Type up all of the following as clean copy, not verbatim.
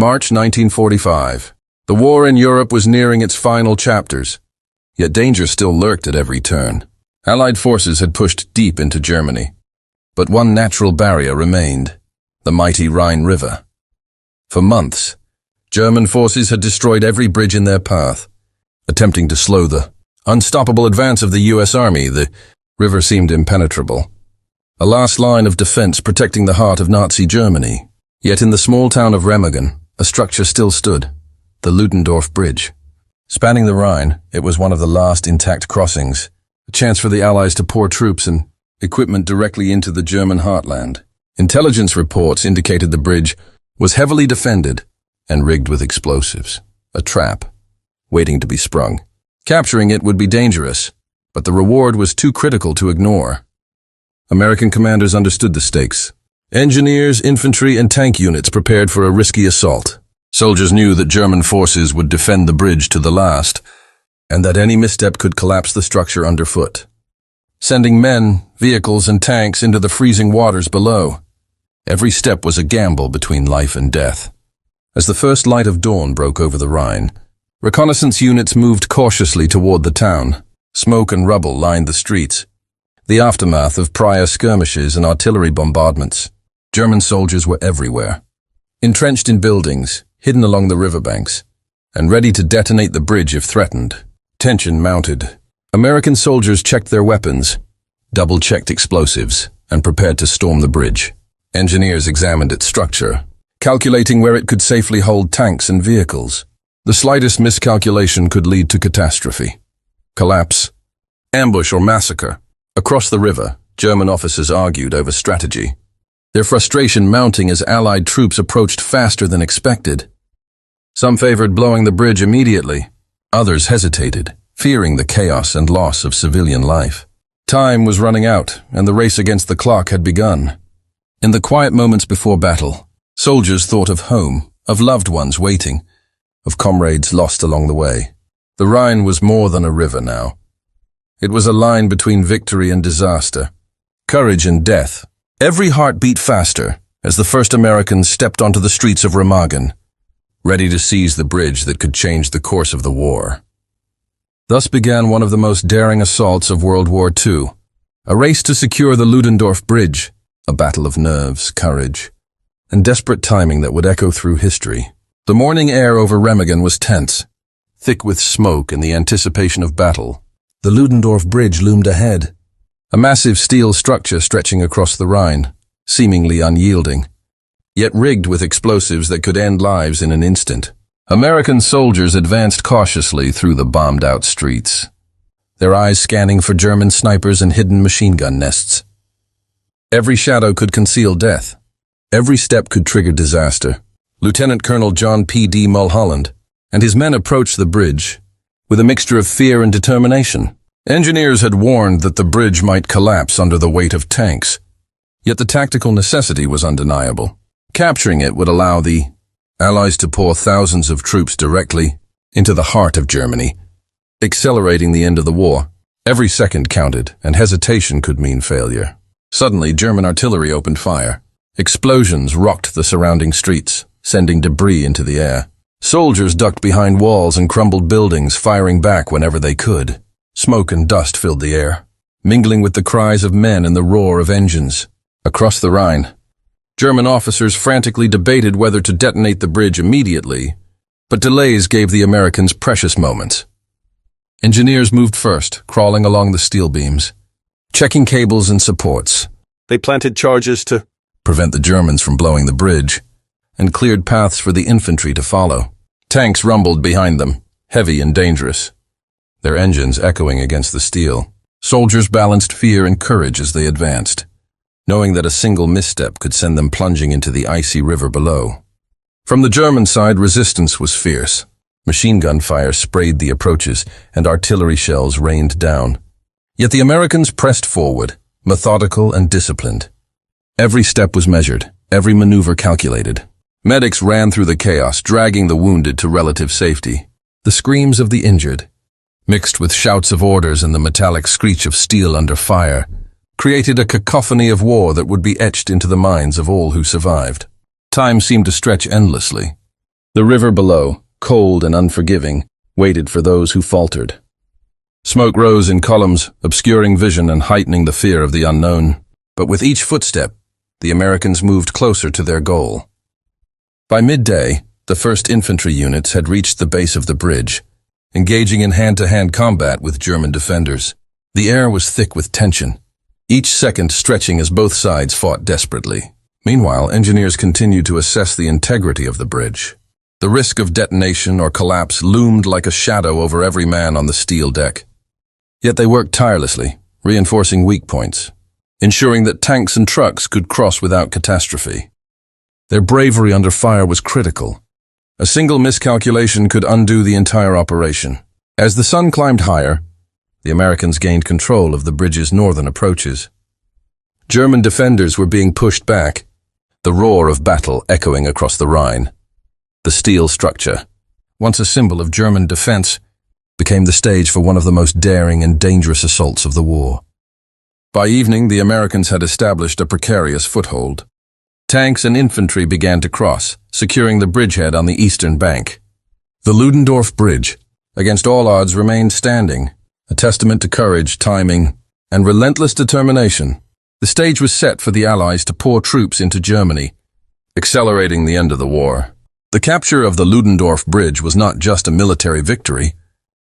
March 1945. The war in Europe was nearing its final chapters, yet danger still lurked at every turn. Allied forces had pushed deep into Germany, but one natural barrier remained: the mighty Rhine River. For months, German forces had destroyed every bridge in their path, attempting to slow the unstoppable advance of the U.S. Army. The river seemed impenetrable, a last line of defense protecting the heart of Nazi Germany. Yet in the small town of Remagen, a structure still stood: the Ludendorff Bridge. Spanning the Rhine, it was one of the last intact crossings, a chance for the Allies to pour troops and equipment directly into the German heartland. Intelligence reports indicated the bridge was heavily defended and rigged with explosives, a trap waiting to be sprung. Capturing it would be dangerous, but the reward was too critical to ignore. American commanders understood the stakes. Engineers, infantry, and tank units prepared for a risky assault. Soldiers knew that German forces would defend the bridge to the last, and that any misstep could collapse the structure underfoot, sending men, vehicles, and tanks into the freezing waters below. Every step was a gamble between life and death. As the first light of dawn broke over the Rhine, reconnaissance units moved cautiously toward the town. Smoke and rubble lined the streets, the aftermath of prior skirmishes and artillery bombardments. German soldiers were everywhere, entrenched in buildings, hidden along the riverbanks, and ready to detonate the bridge if threatened. Tension mounted. American soldiers checked their weapons, double-checked explosives, and prepared to storm the bridge. Engineers examined its structure, calculating where it could safely hold tanks and vehicles. The slightest miscalculation could lead to catastrophe, collapse, ambush, or massacre. Across the river, German officers argued over strategy, their frustration mounting as Allied troops approached faster than expected. Some favored blowing the bridge immediately. Others hesitated, fearing the chaos and loss of civilian life. Time was running out, and the race against the clock had begun. In the quiet moments before battle, soldiers thought of home, of loved ones waiting, of comrades lost along the way. The Rhine was more than a river now. It was a line between victory and disaster, courage and death. Every heart beat faster as the first Americans stepped onto the streets of Remagen, ready to seize the bridge that could change the course of the war. Thus began one of the most daring assaults of World War II, a race to secure the Ludendorff Bridge, a battle of nerves, courage, and desperate timing that would echo through history. The morning air over Remagen was tense, thick with smoke and the anticipation of battle. The Ludendorff Bridge loomed ahead, a massive steel structure stretching across the Rhine, seemingly unyielding, yet rigged with explosives that could end lives in an instant. American soldiers advanced cautiously through the bombed-out streets, their eyes scanning for German snipers and hidden machine gun nests. Every shadow could conceal death. Every step could trigger disaster. Lieutenant Colonel John P.D. Mulholland and his men approached the bridge with a mixture of fear and determination. Engineers had warned that the bridge might collapse under the weight of tanks, yet the tactical necessity was undeniable. Capturing it would allow the Allies to pour thousands of troops directly into the heart of Germany, accelerating the end of the war. Every second counted, and hesitation could mean failure. Suddenly, German artillery opened fire. Explosions rocked the surrounding streets, sending debris into the air. Soldiers ducked behind walls and crumbled buildings, firing back whenever they could. Smoke and dust filled the air, mingling with the cries of men and the roar of engines. Across the Rhine, German officers frantically debated whether to detonate the bridge immediately, but delays gave the Americans precious moments. Engineers moved first, crawling along the steel beams, checking cables and supports. They planted charges to prevent the Germans from blowing the bridge, and cleared paths for the infantry to follow. Tanks rumbled behind them, heavy and dangerous, their engines echoing against the steel. Soldiers balanced fear and courage as they advanced, knowing that a single misstep could send them plunging into the icy river below. From the German side, resistance was fierce. Machine gun fire sprayed the approaches, and artillery shells rained down. Yet the Americans pressed forward, methodical and disciplined. Every step was measured, every maneuver calculated. Medics ran through the chaos, dragging the wounded to relative safety. The screams of the injured, mixed with shouts of orders and the metallic screech of steel under fire, created a cacophony of war that would be etched into the minds of all who survived. Time seemed to stretch endlessly, The river below, cold and unforgiving, waited for those who faltered. Smoke rose in columns, obscuring vision and heightening the fear of the unknown. But with each footstep, the Americans moved closer to their goal. By midday, the 1st Infantry units had reached the base of the bridge, engaging in hand-to-hand combat with German defenders. The air was thick with tension, each second stretching as both sides fought desperately. Meanwhile, engineers continued to assess the integrity of the bridge. The risk of detonation or collapse loomed like a shadow over every man on the steel deck. Yet they worked tirelessly, reinforcing weak points, ensuring that tanks and trucks could cross without catastrophe. Their bravery under fire was critical. A single miscalculation could undo the entire operation. As the sun climbed higher, the Americans gained control of the bridge's northern approaches. German defenders were being pushed back, the roar of battle echoing across the Rhine. The steel structure, once a symbol of German defense, became the stage for one of the most daring and dangerous assaults of the war. By evening, the Americans had established a precarious foothold. Tanks and infantry began to cross, securing the bridgehead on the eastern bank. The Ludendorff Bridge, against all odds, remained standing, a testament to courage, timing, and relentless determination. The stage was set for the Allies to pour troops into Germany, accelerating the end of the war. The capture of the Ludendorff Bridge was not just a military victory.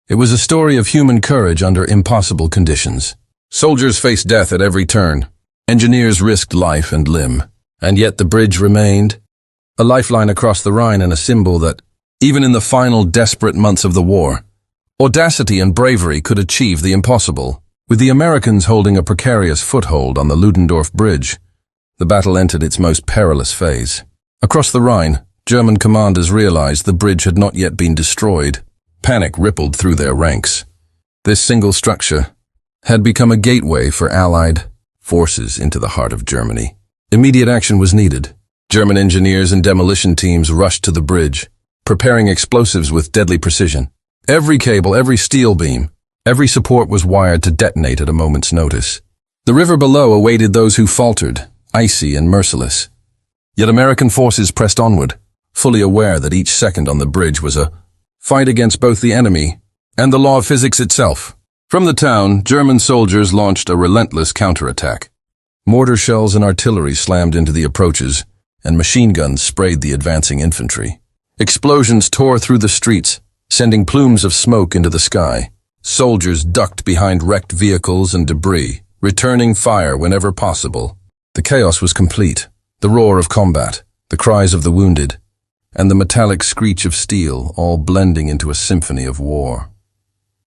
It was a story of human courage under impossible conditions. Soldiers faced death at every turn. Engineers risked life and limb. And yet the bridge remained, a lifeline across the Rhine and a symbol that, even in the final desperate months of the war, audacity and bravery could achieve the impossible. With the Americans holding a precarious foothold on the Ludendorff Bridge, the battle entered its most perilous phase. Across the Rhine, German commanders realized the bridge had not yet been destroyed. Panic rippled through their ranks. This single structure had become a gateway for Allied forces into the heart of Germany. Immediate action was needed. German engineers and demolition teams rushed to the bridge, preparing explosives with deadly precision. Every cable, every steel beam, every support was wired to detonate at a moment's notice. The river below awaited those who faltered, icy and merciless. Yet American forces pressed onward, fully aware that each second on the bridge was a fight against both the enemy and the law of physics itself. From the town, German soldiers launched a relentless counterattack. Mortar shells and artillery slammed into the approaches, and machine guns sprayed the advancing infantry. Explosions tore through the streets, sending plumes of smoke into the sky. Soldiers ducked behind wrecked vehicles and debris, returning fire whenever possible. The chaos was complete. The roar of combat, the cries of the wounded, and the metallic screech of steel all blending into a symphony of war.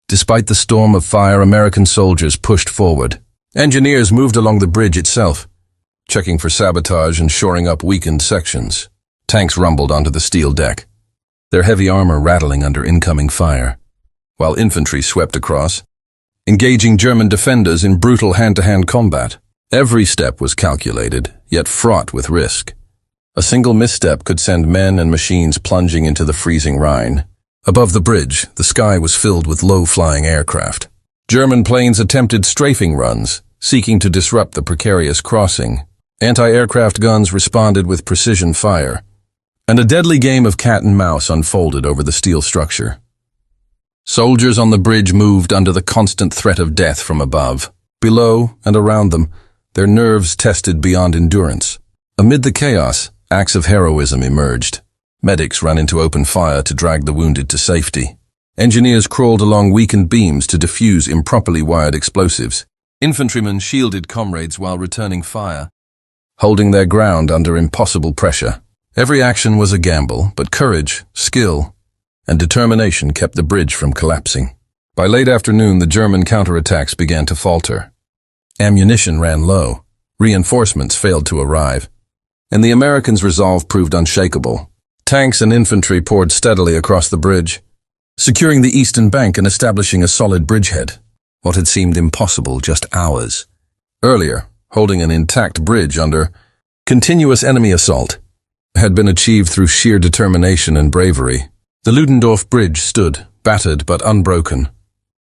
Despite the storm of fire, American soldiers pushed forward. Engineers moved along the bridge itself, checking for sabotage and shoring up weakened sections. Tanks rumbled onto the steel deck, their heavy armor rattling under incoming fire, while infantry swept across, engaging German defenders in brutal hand-to-hand combat. Every step was calculated, yet fraught with risk. A single misstep could send men and machines plunging into the freezing Rhine. Above the bridge, the sky was filled with low-flying aircraft. German planes attempted strafing runs, seeking to disrupt the precarious crossing. Anti-aircraft guns responded with precision fire, and a deadly game of cat and mouse unfolded over the steel structure. Soldiers on the bridge moved under the constant threat of death from above. Below and around them, their nerves tested beyond endurance. Amid the chaos, acts of heroism emerged. Medics ran into open fire to drag the wounded to safety. Engineers crawled along weakened beams to defuse improperly wired explosives. Infantrymen shielded comrades while returning fire, holding their ground under impossible pressure. Every action was a gamble, but courage, skill, and determination kept the bridge from collapsing. By late afternoon, the German counterattacks began to falter. Ammunition ran low, reinforcements failed to arrive, and the Americans' resolve proved unshakable. Tanks and infantry poured steadily across the bridge, securing the eastern bank and establishing a solid bridgehead. What had seemed impossible just hours earlier, holding an intact bridge under continuous enemy assault, had been achieved through sheer determination and bravery. The Ludendorff Bridge stood, battered but unbroken.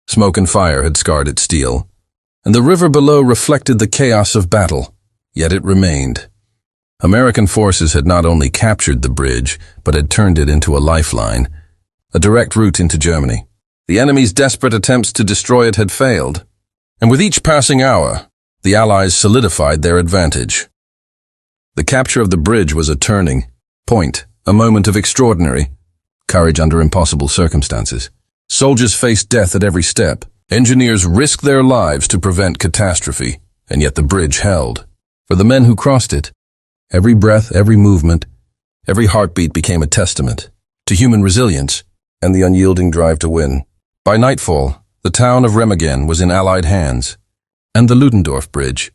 Smoke and fire had scarred its steel, and the river below reflected the chaos of battle, yet it remained. American forces had not only captured the bridge, but had turned it into a lifeline, a direct route into Germany. The enemy's desperate attempts to destroy it had failed, and with each passing hour, the Allies solidified their advantage. The capture of the bridge was a turning point, a moment of extraordinary courage under impossible circumstances. Soldiers faced death at every step. Engineers risked their lives to prevent catastrophe, and yet the bridge held. For the men who crossed it, every breath, every movement, every heartbeat became a testament to human resilience and the unyielding drive to win. By nightfall, the town of Remagen was in Allied hands, and the Ludendorff Bridge,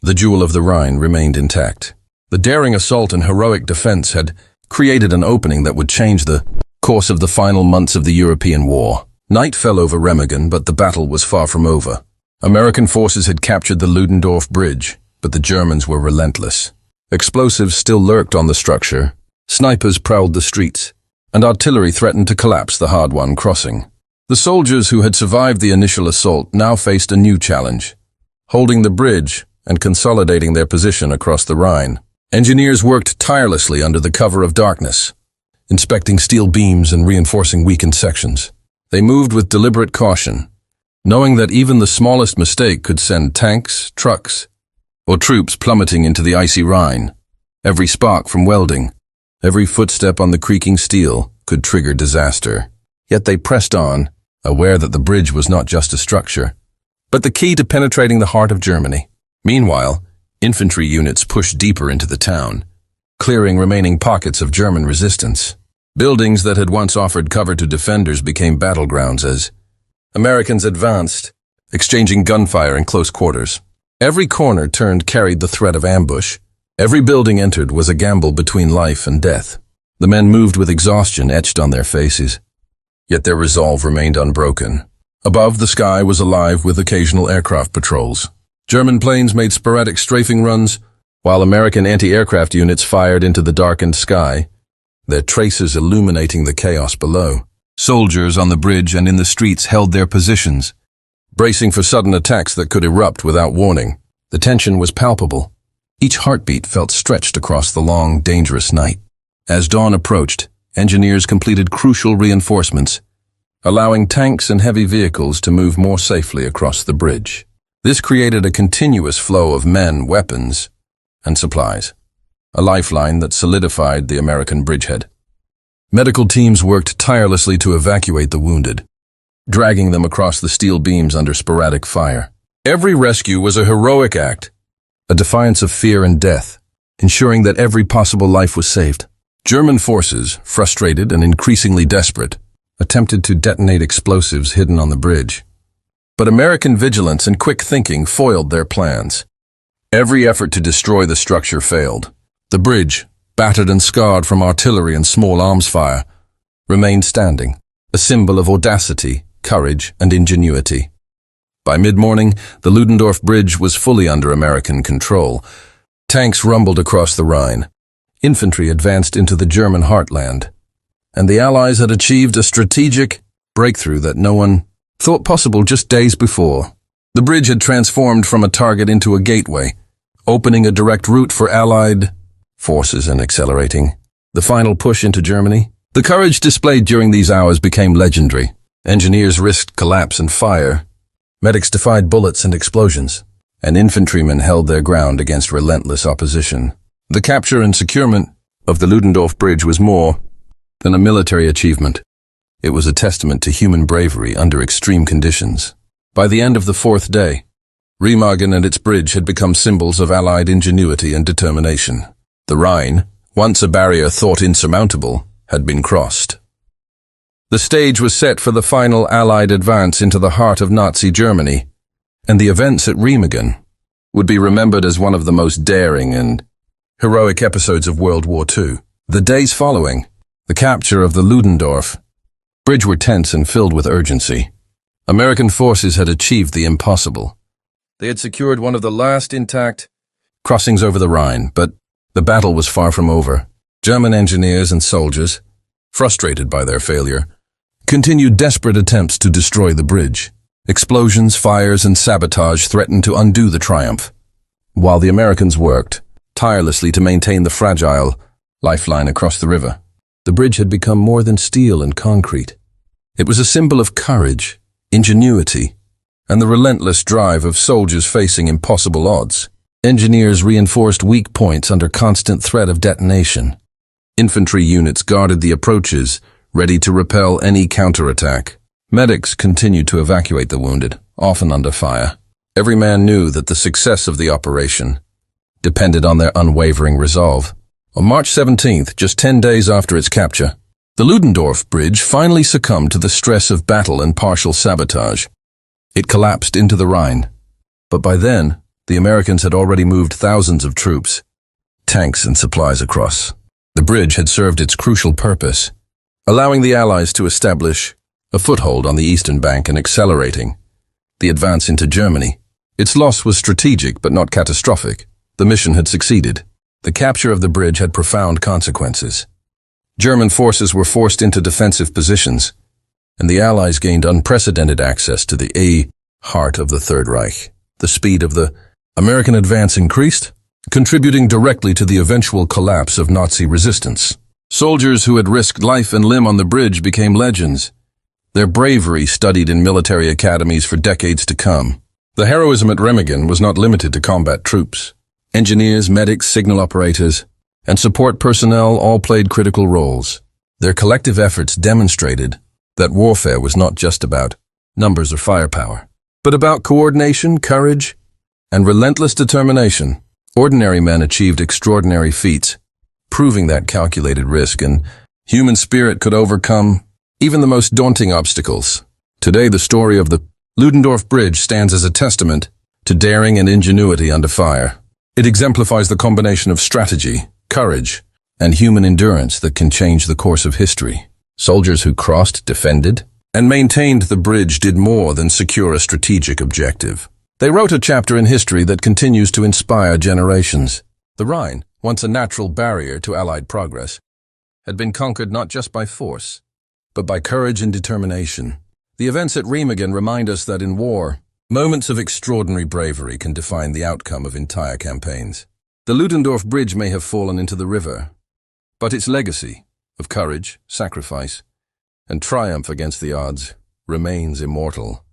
the jewel of the Rhine, remained intact. The daring assault and heroic defense had created an opening that would change the course of the final months of the European war. Night fell over Remagen, but the battle was far from over. American forces had captured the Ludendorff Bridge, but the Germans were relentless. Explosives still lurked on the structure, snipers prowled the streets, and artillery threatened to collapse the hard-won crossing. The soldiers who had survived the initial assault now faced a new challenge, holding the bridge and consolidating their position across the Rhine. Engineers worked tirelessly under the cover of darkness, inspecting steel beams and reinforcing weakened sections. They moved with deliberate caution, knowing that even the smallest mistake could send tanks, trucks, or troops plummeting into the icy Rhine. Every spark from welding, every footstep on the creaking steel could trigger disaster. Yet they pressed on, aware that the bridge was not just a structure, but the key to penetrating the heart of Germany. Meanwhile, infantry units pushed deeper into the town, clearing remaining pockets of German resistance. Buildings that had once offered cover to defenders became battlegrounds as Americans advanced, exchanging gunfire in close quarters. Every corner turned carried the threat of ambush. Every building entered was a gamble between life and death. The men moved with exhaustion etched on their faces, yet their resolve remained unbroken. Above, the sky was alive with occasional aircraft patrols. German planes made sporadic strafing runs, while American anti-aircraft units fired into the darkened sky, their traces illuminating the chaos below. Soldiers on the bridge and in the streets held their positions, bracing for sudden attacks that could erupt without warning. The tension was palpable. Each heartbeat felt stretched across the long, dangerous night. As dawn approached, engineers completed crucial reinforcements, allowing tanks and heavy vehicles to move more safely across the bridge. This created a continuous flow of men, weapons, and supplies, a lifeline that solidified the American bridgehead. Medical teams worked tirelessly to evacuate the wounded, dragging them across the steel beams under sporadic fire. Every rescue was a heroic act, a defiance of fear and death, ensuring that every possible life was saved. German forces, frustrated and increasingly desperate, attempted to detonate explosives hidden on the bridge. But American vigilance and quick thinking foiled their plans. Every effort to destroy the structure failed. The bridge, battered and scarred from artillery and small arms fire, remained standing, a symbol of audacity, courage, and ingenuity. By mid-morning, the Ludendorff Bridge was fully under American control. Tanks rumbled across the Rhine. Infantry advanced into the German heartland, and the Allies had achieved a strategic breakthrough that no one thought possible just days before. The bridge had transformed from a target into a gateway, opening a direct route for Allied forces and accelerating the final push into Germany. The courage displayed during these hours became legendary. Engineers risked collapse and fire. Medics defied bullets and explosions, and infantrymen held their ground against relentless opposition. The capture and securement of the Ludendorff Bridge was more than a military achievement. It was a testament to human bravery under extreme conditions. By the end of the fourth day, Remagen and its bridge had become symbols of Allied ingenuity and determination. The Rhine, once a barrier thought insurmountable, had been crossed. The stage was set for the final Allied advance into the heart of Nazi Germany, and the events at Remagen would be remembered as one of the most daring and heroic episodes of World War II. The days following the capture of the Ludendorff Bridge were tense and filled with urgency. American forces had achieved the impossible. They had secured one of the last intact crossings over the Rhine, but the battle was far from over. German engineers and soldiers, frustrated by their failure, continued desperate attempts to destroy the bridge. Explosions, fires, and sabotage threatened to undo the triumph. While the Americans worked tirelessly to maintain the fragile lifeline across the river. The bridge had become more than steel and concrete. It was a symbol of courage, ingenuity, and the relentless drive of soldiers facing impossible odds. Engineers reinforced weak points under constant threat of detonation. Infantry units guarded the approaches, ready to repel any counterattack. Medics continued to evacuate the wounded, often under fire. Every man knew that the success of the operation depended on their unwavering resolve. On March 17th, just 10 days after its capture, the Ludendorff Bridge finally succumbed to the stress of battle and partial sabotage. It collapsed into the Rhine. But by then, the Americans had already moved thousands of troops, tanks and supplies across. The bridge had served its crucial purpose, allowing the Allies to establish a foothold on the eastern bank and accelerating the advance into Germany. Its loss was strategic but not catastrophic. The mission had succeeded. The capture of the bridge had profound consequences. German forces were forced into defensive positions, and the Allies gained unprecedented access to the heart of the Third Reich. The speed of the American advance increased, contributing directly to the eventual collapse of Nazi resistance. Soldiers who had risked life and limb on the bridge became legends, their bravery studied in military academies for decades to come. The heroism at Remagen was not limited to combat troops. Engineers, medics, signal operators, and support personnel all played critical roles. Their collective efforts demonstrated that warfare was not just about numbers or firepower, but about coordination, courage, and relentless determination. Ordinary men achieved extraordinary feats, proving that calculated risk and human spirit could overcome even the most daunting obstacles. Today, the story of the Ludendorff Bridge stands as a testament to daring and ingenuity under fire. It exemplifies the combination of strategy, courage, and human endurance that can change the course of history. Soldiers who crossed, defended, and maintained the bridge did more than secure a strategic objective. They wrote a chapter in history that continues to inspire generations. The Rhine, once a natural barrier to Allied progress, had been conquered not just by force, but by courage and determination. The events at Remagen remind us that in war, moments of extraordinary bravery can define the outcome of entire campaigns. The Ludendorff Bridge may have fallen into the river, but its legacy of courage, sacrifice, and triumph against the odds remains immortal.